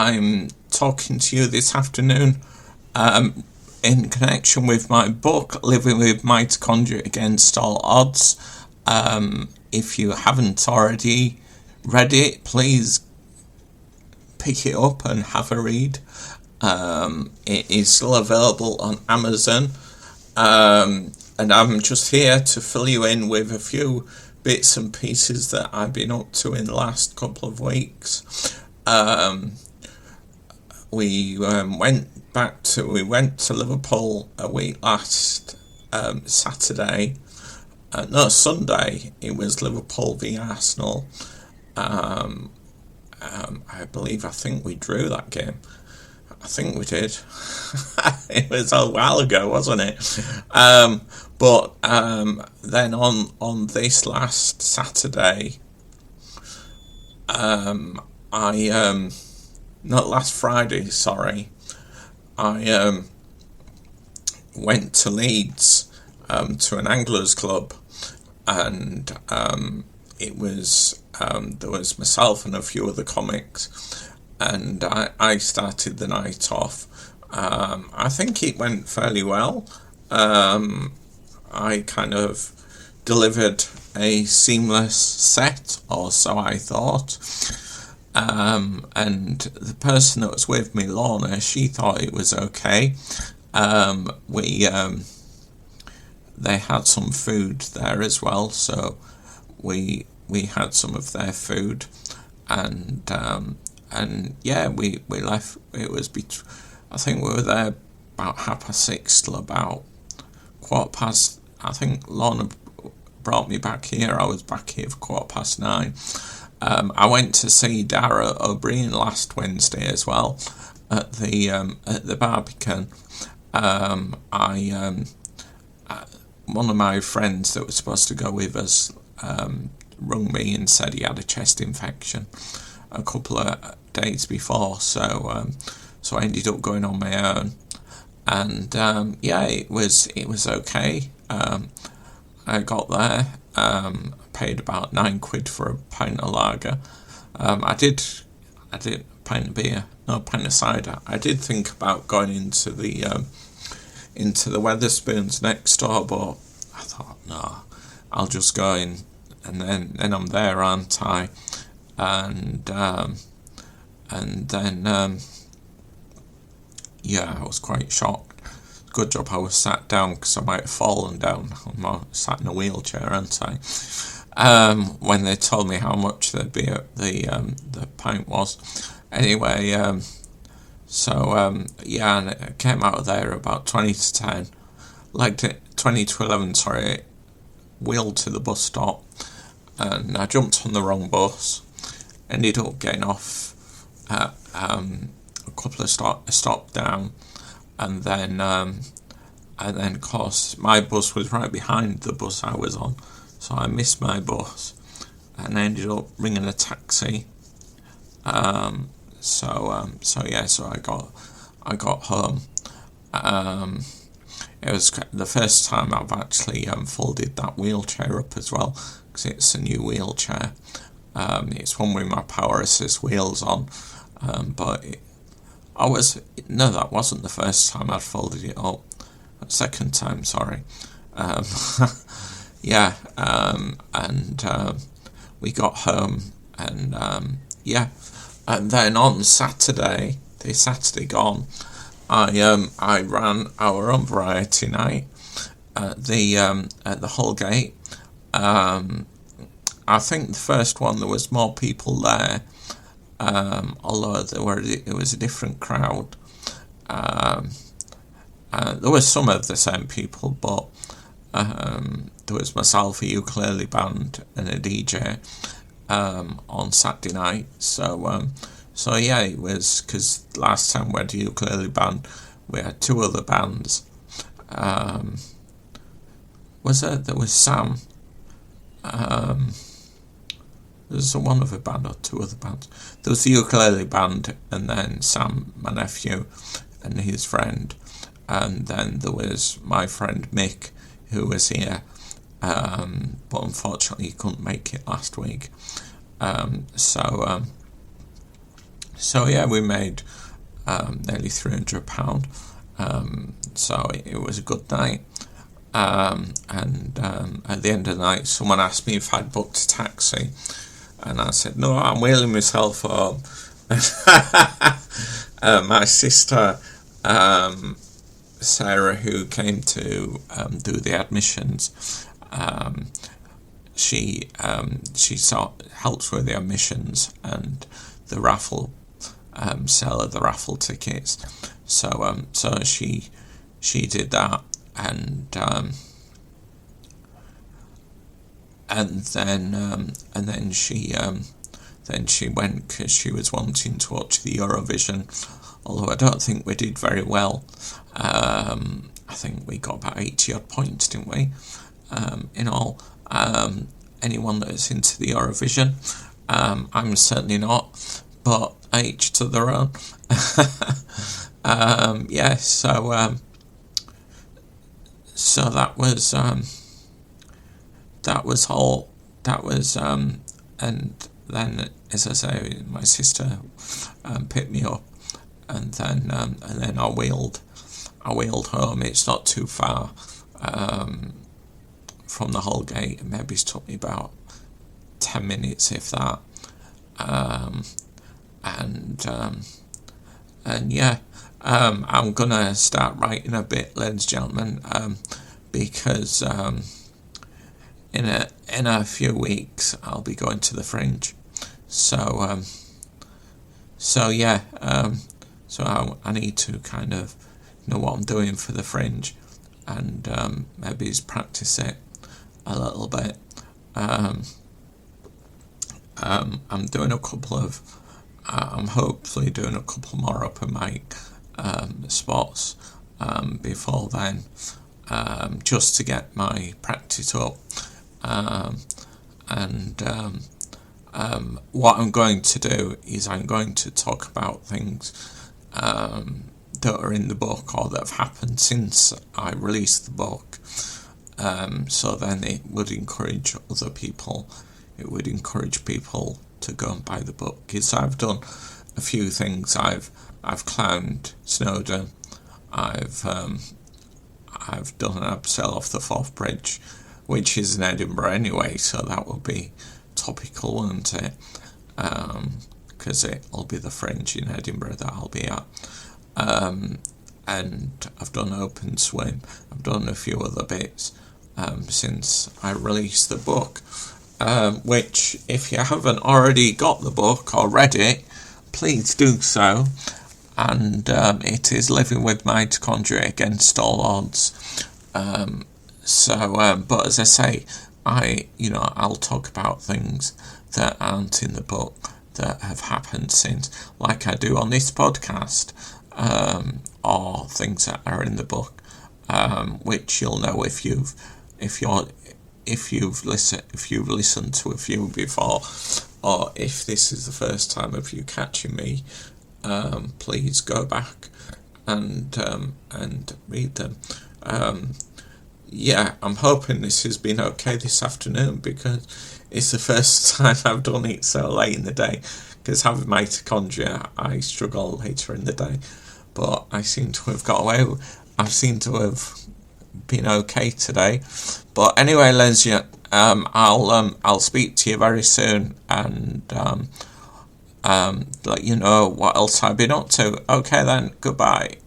I'm talking to you this afternoon in connection with my book, Living with Mitochondria Against All Odds. If you haven't already read it, please pick it up and have a read. It is still available on Amazon. And I'm just here to fill you in with a few bits and pieces that I've been up to in the last couple of weeks. We went to Liverpool a week last Sunday. It was Liverpool v Arsenal. I think we drew that game. I think we did. It was a while ago, wasn't it? But then on this last Saturday, not last Friday, sorry, I went to Leeds to an anglers club, and it was there was myself and a few other comics, and I started the night off. I think it went fairly well. I kind of delivered a seamless set, or so I thought. And the person that was with me, Lorna, she thought it was okay. They had some food there as well, so we had some of their food, and yeah, we left. It was I think we were there about 6:30 till about 9:15. I think Lorna brought me back here. I was back here for 9:15. I went to see Dara O'Brien last Wednesday as well at the Barbican. One of my friends that was supposed to go with us rung me and said he had a chest infection a couple of days before, so I ended up going on my own, and yeah, it was okay. I got there, paid about £9 for a pint of lager. I did a pint of beer, no, a pint of cider. I did think about going into the Wetherspoons next door, but I thought, no, I'll just go in, and then I'm there, aren't I? And then yeah, I was quite shocked. Good job I was sat down, because I might have fallen down. I'm sat in a wheelchair, aren't I? When they told me how much the pint was. Anyway, yeah, and I came out of there about 20 to 10. Legged it 20 to 11, sorry. Wheeled to the bus stop, and I jumped on the wrong bus. Ended up getting off at a couple of stop down, and then of course my bus was right behind the bus I was on, so I missed my bus, and I ended up ringing a taxi. So I got home. It was the first time I've actually folded that wheelchair up as well, because it's a new wheelchair. It's one with my power assist wheels on, but that wasn't the first time I'd folded it up. Second time, sorry. Yeah, and we got home, and yeah, and then on Saturday, this Saturday gone, I ran our own variety night at the Holgate. I think the first one there was more people there, although it was a different crowd. There were some of the same people, but there was myself, a ukulele band, and a DJ on Saturday night. So yeah, it was, because last time we had a ukulele band, we had two other bands. There was Sam. There's one other band or two other bands. There was the ukulele band, and then Sam, my nephew, and his friend, and then there was my friend Mick, who was here, but unfortunately he couldn't make it last week. So yeah, we made nearly £300. So it was a good night. And at the end of the night, someone asked me if I'd booked a taxi, and I said, no, I'm wheeling myself home. My sister, Sarah, who came to do the admissions, she helps with the admissions and the raffle, sale of the raffle tickets. So she did that, and then she went because she was wanting to watch the Eurovision, although I don't think we did very well. I think we got about 80 odd points, didn't we, in all. Anyone that's into the Eurovision, I'm certainly not, but each to their own. Yeah, so that was all. And then, as I say, my sister picked me up, and then I wheeled home. It's not too far from the Holgate. Maybe it's took me about 10 minutes, if that. And yeah, I'm gonna start writing a bit, ladies and gentlemen, because in a few weeks I'll be going to the Fringe. So yeah, so I need to kind of know what I'm doing for the Fringe, and maybe just practice it a little bit. I'm doing a couple of, I'm hopefully doing a couple more open mic spots before then, just to get my practice up. What I'm going to do is I'm going to talk about things that are in the book or that have happened since I released the book. So then it would encourage other people. It would encourage people to go and buy the book. Because I've done a few things. I've clowned Snowdon. I've done an upsell off the Forth Bridge, which is in Edinburgh anyway, so that will be topical, won't it? Because it'll be the Fringe in Edinburgh that I'll be at. And I've done Open Swim. I've done a few other bits since I released the book, which, if you haven't already got the book or read it, please do so. And it is Living with Mitochondria Against All Odds. But as I say, I'll talk about things that aren't in the book that have happened since, like I do on this podcast, or things that are in the book, which you'll know if you've listened to a few before, or if this is the first time of you catching me. Please go back and read them. Yeah, I'm hoping this has been okay this afternoon, because it's the first time I've done it so late in the day. Because having mitochondria, I struggle later in the day, but I seem to have got away. I seem to have been okay today. But anyway, Leslie, I'll speak to you very soon, and let you know what else I've been up to. Okay then, goodbye.